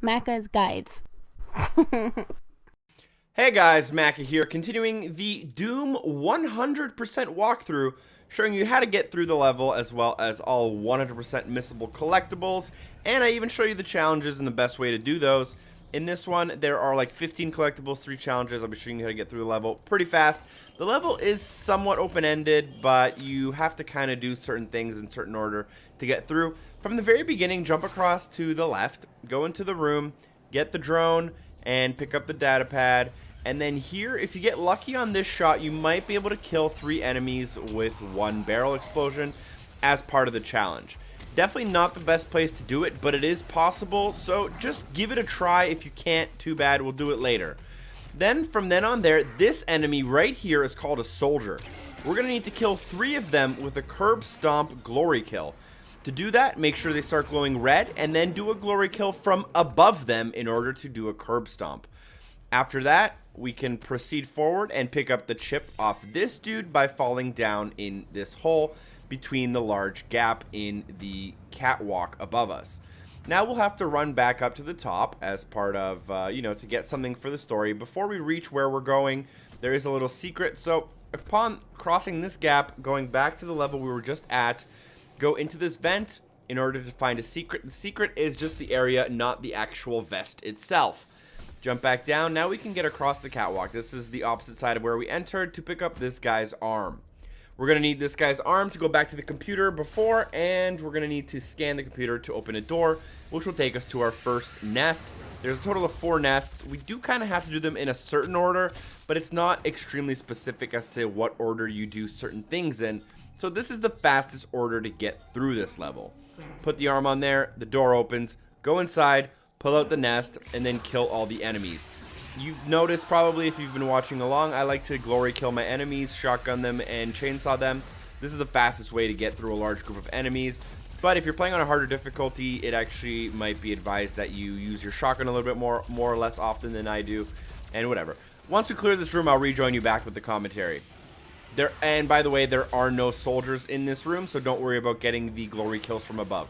Macca's Guides. Hey guys, Macca here, continuing the Doom 100% walkthrough, showing you how to get through the level as well as all 100% missable collectibles, and I even show you the challenges and the best way to do those. In this one, there are like 15 collectibles, 3 challenges. I'll be showing you how to get through the level pretty fast. The level is somewhat open-ended, but you have to kind of do certain things in certain order to get through. From the very beginning, jump across to the left, go into the room, get the drone, and pick up the data pad. And then here, if you get lucky on this shot, you might be able to kill 3 enemies with 1 barrel explosion as part of the challenge. Definitely not the best place to do it, but it is possible, so just give it a try. If you can't, too bad, we'll do it later. Then, from then on there, this enemy right here is called a soldier. We're going to need to kill 3 of them with a curb stomp glory kill. To do that, make sure they start glowing red, and then do a glory kill from above them in order to do a curb stomp. After that, we can proceed forward and pick up the chip off this dude by falling down in this hole between the large gap in the catwalk above us. Now we'll have to run back up to the top as part of, to get something for the story. Before we reach where we're going, there is a little secret. So upon crossing this gap, going back to the level we were just at, go into this vent in order to find a secret. The secret is just the area, not the actual vest itself. Jump back down. Now we can get across the catwalk. This is the opposite side of where we entered to pick up this guy's arm. We're going to need this guy's arm to go back to the computer before, and we're going to need to scan the computer to open a door, which will take us to our first nest. There's a total of 4 nests. We do kind of have to do them in a certain order, but it's not extremely specific as to what order you do certain things in. So this is the fastest order to get through this level. Put the arm on there, the door opens, go inside, pull out the nest, and then kill all the enemies. You've noticed probably if you've been watching along, I like to glory kill my enemies, shotgun them, and chainsaw them. This is the fastest way to get through a large group of enemies. But if you're playing on a harder difficulty, it actually might be advised that you use your shotgun a little bit more or less often than I do, and whatever. Once we clear this room, I'll rejoin you back with the commentary. And by the way, there are no soldiers in this room, so don't worry about getting the glory kills from above.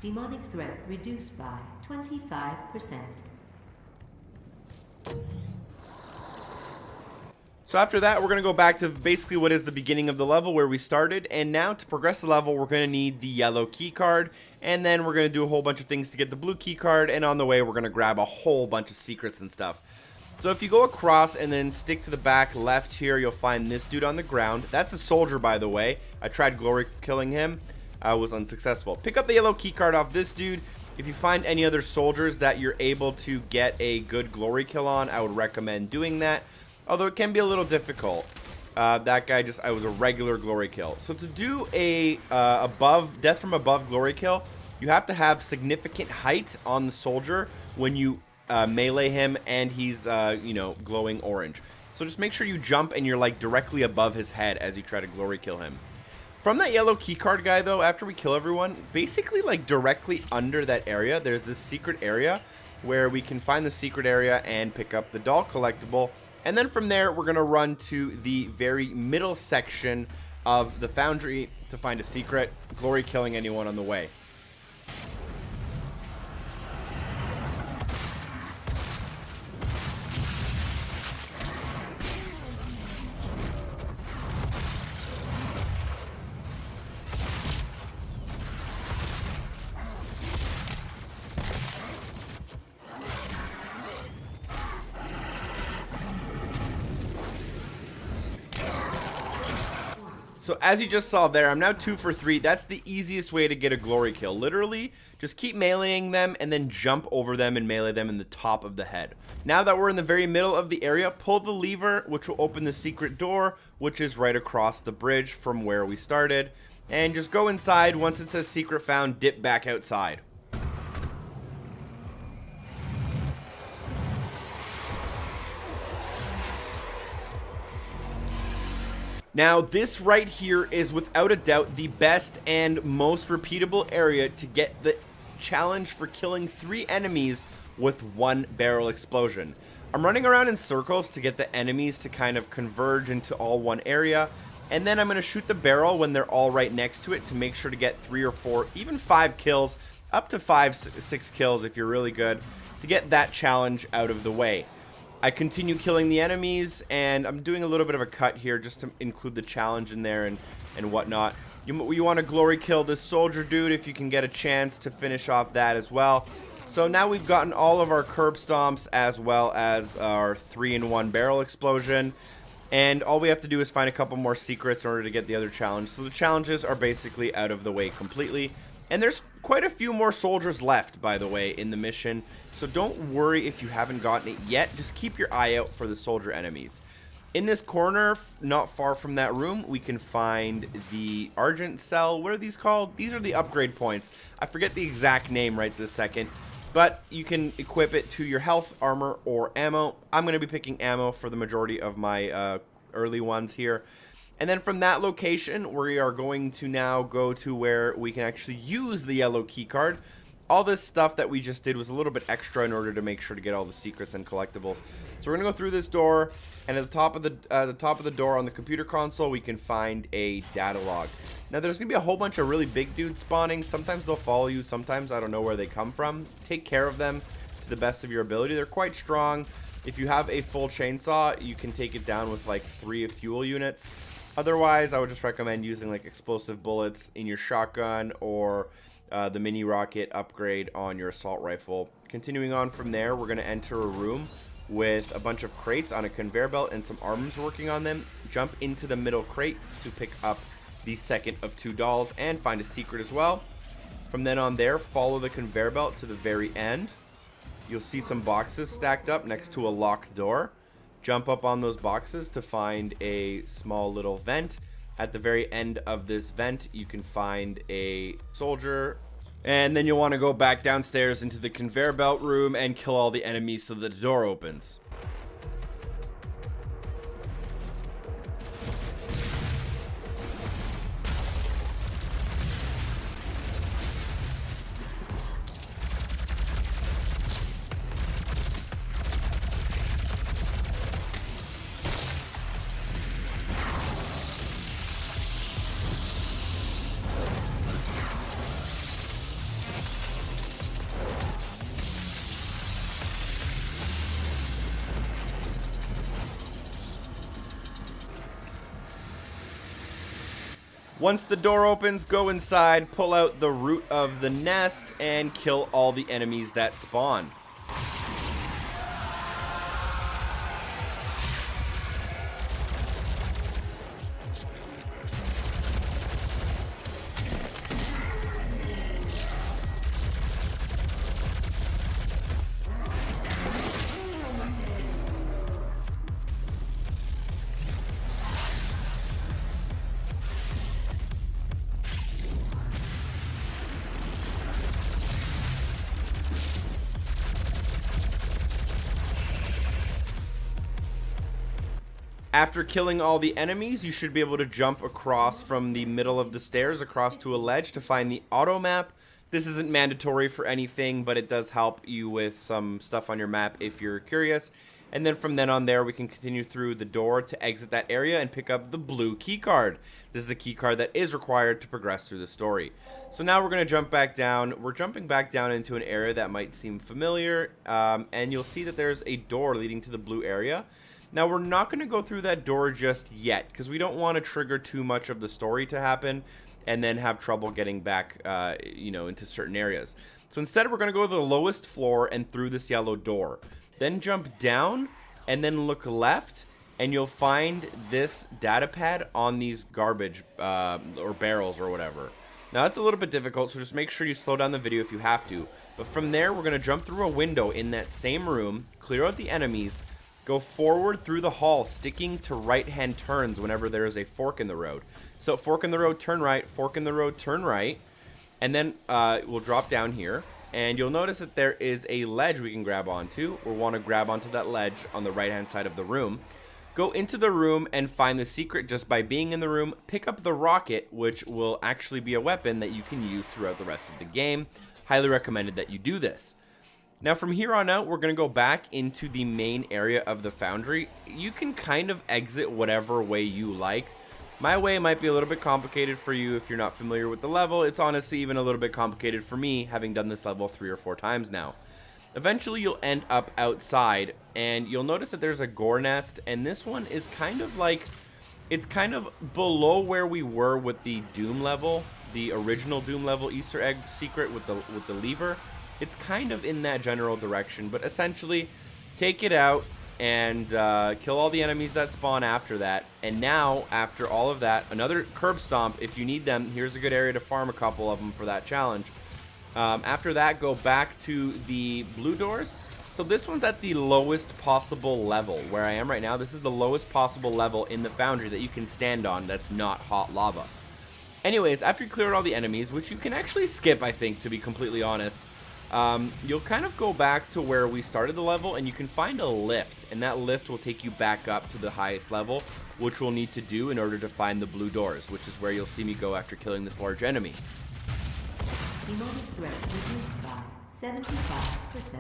Demonic threat reduced by 25%. So after that, we're going to go back to basically what is the beginning of the level where we started. And now to progress the level, we're going to need the yellow key card. And then we're going to do a whole bunch of things to get the blue key card. And on the way, we're going to grab a whole bunch of secrets and stuff. So if you go across and then stick to the back left here, you'll find this dude on the ground. That's a soldier, by the way. I tried glory killing him. I was unsuccessful. Pick up the yellow key card off this dude. If you find any other soldiers that you're able to get a good glory kill on, I would recommend doing that. Although it can be a little difficult. That guy I was a regular glory kill. So to do a death from above glory kill, you have to have significant height on the soldier when you melee him and he's glowing orange. So just make sure you jump and you're like directly above his head as you try to glory kill him. From that yellow keycard guy, though, after we kill everyone, basically, like, directly under that area, there's this secret area where we can find the secret area and pick up the doll collectible. And then from there, we're going to run to the very middle section of the Foundry to find a secret, glory killing anyone on the way. So as you just saw there, I'm now 2 for 3. That's the easiest way to get a glory kill. Literally, just keep meleeing them and then jump over them and melee them in the top of the head. Now that we're in the very middle of the area, pull the lever, which will open the secret door, which is right across the bridge from where we started. And just go inside. Once it says secret found, dip back outside. Now, this right here is without a doubt the best and most repeatable area to get the challenge for killing 3 enemies with 1 barrel explosion. I'm running around in circles to get the enemies to kind of converge into all one area, and then I'm going to shoot the barrel when they're all right next to it to make sure to get 3 or 4, even 5 kills, up to 5, 6 kills if you're really good, to get that challenge out of the way. I continue killing the enemies, and I'm doing a little bit of a cut here just to include the challenge in there and whatnot. You want to glory kill this soldier dude if you can get a chance to finish off that as well. So now we've gotten all of our curb stomps as well as our 3-in-1 barrel explosion. And all we have to do is find a couple more secrets in order to get the other challenge. So the challenges are basically out of the way completely. And there's quite a few more soldiers left, by the way, in the mission. So don't worry if you haven't gotten it yet. Just keep your eye out for the soldier enemies. In this corner, not far from that room, we can find the Argent Cell. What are these called? These are the upgrade points. I forget the exact name right this second. But you can equip it to your health, armor, or ammo. I'm going to be picking ammo for the majority of my early ones here. And then from that location, we are going to now go to where we can actually use the yellow key card. All this stuff that we just did was a little bit extra in order to make sure to get all the secrets and collectibles. So we're gonna go through this door, and at the top of the door on the computer console, we can find a data log. Now there's gonna be a whole bunch of really big dudes spawning. Sometimes they'll follow you, sometimes I don't know where they come from. Take care of them to the best of your ability. They're quite strong. If you have a full chainsaw, you can take it down with like 3 fuel units. Otherwise, I would just recommend using like explosive bullets in your shotgun or the mini rocket upgrade on your assault rifle. Continuing on from there, we're going to enter a room with a bunch of crates on a conveyor belt and some arms working on them. Jump into the middle crate to pick up the second of 2 dolls and find a secret as well. From then on there, follow the conveyor belt to the very end. You'll see some boxes stacked up next to a locked door. Jump up on those boxes to find a small little vent. At the very end of this vent, you can find a soldier. And then you'll want to go back downstairs into the conveyor belt room and kill all the enemies so that the door opens. Once the door opens, go inside, pull out the root of the nest, and kill all the enemies that spawn. After killing all the enemies, you should be able to jump across from the middle of the stairs across to a ledge to find the auto map. This isn't mandatory for anything, but it does help you with some stuff on your map if you're curious. And then from then on there, we can continue through the door to exit that area and pick up the blue key card. This is a key card that is required to progress through the story. So now we're going to jump back down. We're jumping back down into an area that might seem familiar, and you'll see that there's a door leading to the blue area. Now, we're not going to go through that door just yet, because we don't want to trigger too much of the story to happen and then have trouble getting back, into certain areas. So instead, we're going to go to the lowest floor and through this yellow door. Then jump down and then look left, and you'll find this data pad on these garbage or barrels or whatever. Now, that's a little bit difficult, so just make sure you slow down the video if you have to. But from there, we're going to jump through a window in that same room, clear out the enemies, go forward through the hall, sticking to right-hand turns whenever there is a fork in the road. So fork in the road, turn right, fork in the road, turn right. And then we'll drop down here. And you'll notice that there is a ledge we can grab onto. We'll want to grab onto that ledge on the right-hand side of the room. Go into the room and find the secret just by being in the room. Pick up the rocket, which will actually be a weapon that you can use throughout the rest of the game. Highly recommended that you do this. Now from here on out, we're going to go back into the main area of the Foundry. You can kind of exit whatever way you like. My way might be a little bit complicated for you if you're not familiar with the level. It's honestly even a little bit complicated for me, having done this level 3 or 4 times now. Eventually you'll end up outside, and you'll notice that there's a gore nest, and this one is kind of like, it's kind of below where we were with the Doom level, the original Doom level Easter egg secret with the lever. It's kind of in that general direction, but essentially take it out and kill all the enemies that spawn after that. And now, after all of that, another curb stomp if you need them. Here's a good area to farm a couple of them for that challenge. After that, go back to the blue doors. So this one's at the lowest possible level. Where I am right now, this is the lowest possible level in the Foundry that you can stand on that's not hot lava. Anyways, after you clear all the enemies, which you can actually skip, I think, to be completely honest, you'll kind of go back to where we started the level, and you can find a lift, and that lift will take you back up to the highest level, which we'll need to do in order to find the blue doors, which is where you'll see me go after killing this large enemy. Demonic threat reduced by 75%.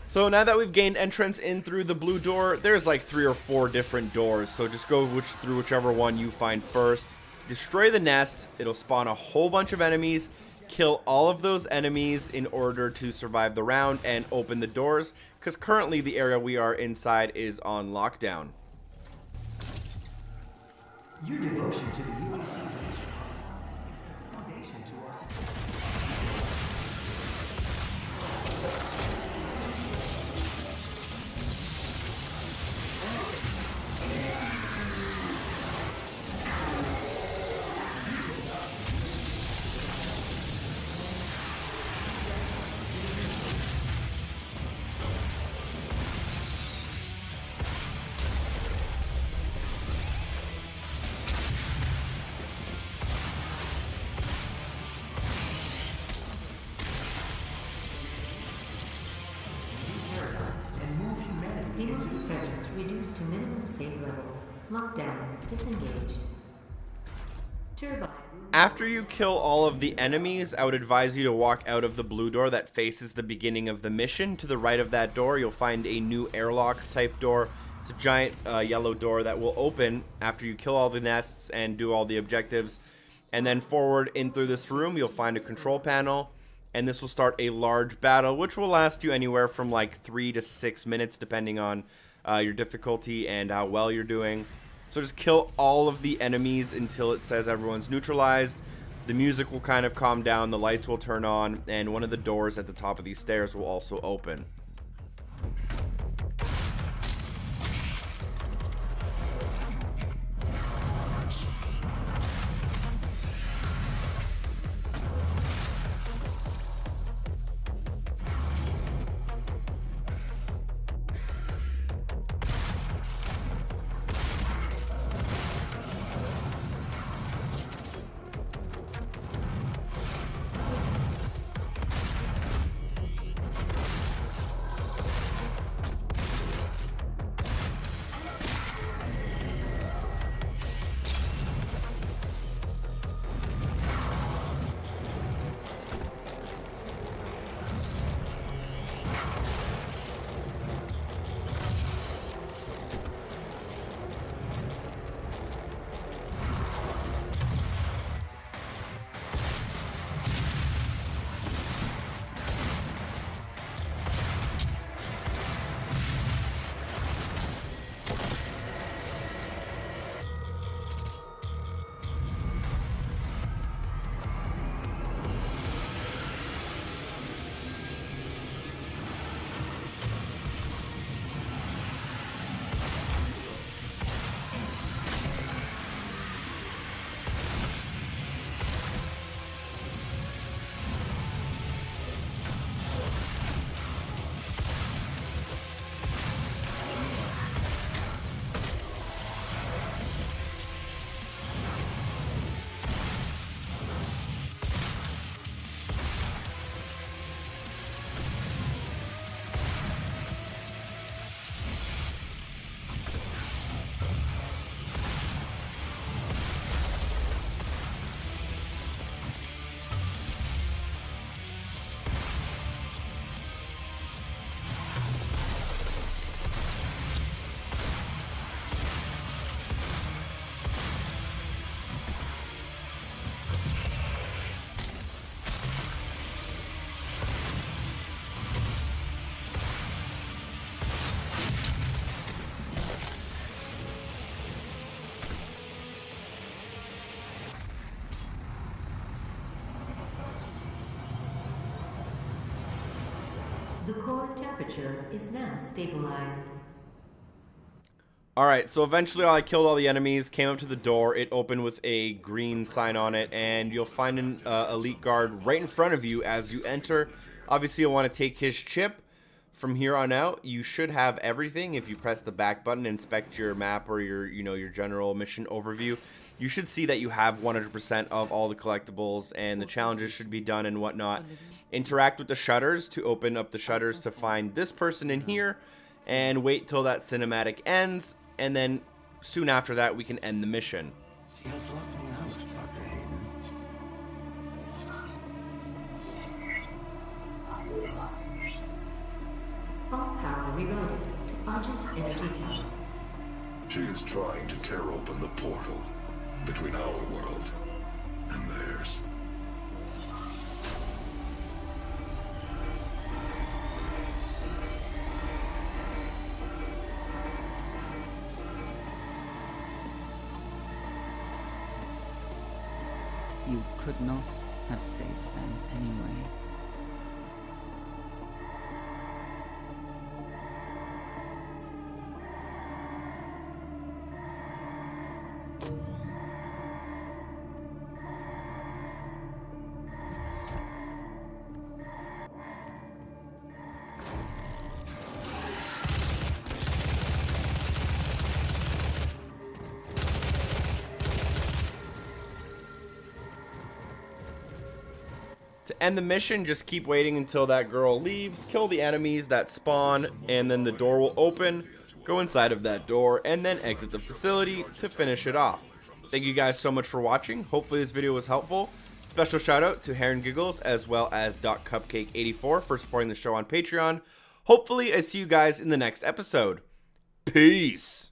So now that we've gained entrance in through the blue door, there's like 3 or 4 different doors. So just go through whichever one you find first. Destroy the nest. It'll spawn a whole bunch of enemies. Kill all of those enemies in order to survive the round and open the doors. Because currently the area we are inside is on lockdown. Your devotion to the UAC's mission is the foundation to our success. Demonic presence reduced to minimum save levels. Lockdown disengaged. Turbine. After you kill all of the enemies, I would advise you to walk out of the blue door that faces the beginning of the mission. To the right of that door, you'll find a new airlock type door. It's a giant yellow door that will open after you kill all the nests and do all the objectives. And then forward in through this room, you'll find a control panel. And this will start a large battle, which will last you anywhere from like 3 to 6 minutes, depending on your difficulty and how well you're doing. So just kill all of the enemies until it says everyone's neutralized. The music will kind of calm down, the lights will turn on, and one of the doors at the top of these stairs will also open. The core temperature is now stabilized. Alright, so eventually I killed all the enemies, came up to the door, it opened with a green sign on it, and you'll find an elite guard right in front of you as you enter. Obviously you'll want to take his chip. From here on out, you should have everything. If you press the back button, inspect your map or your general mission overview, you should see that you have 100% of all the collectibles and the challenges should be done and whatnot. Interact with the shutters to open up the shutters to find this person in here, and wait till that cinematic ends, and then soon after that we can end the mission. She has locked me out, Dr. Hayden. All power rerouted to Argent Energy Tower. She is trying to tear open the portal between our world and theirs. You could not have saved them anyway. To end the mission, just keep waiting until that girl leaves, kill the enemies that spawn, and then the door will open. Go inside of that door, and then exit the facility to finish it off. Thank you guys so much for watching. Hopefully this video was helpful. Special shout out to Heron Giggles as well as Cupcake84 for supporting the show on Patreon. Hopefully I see you guys in the next episode. Peace!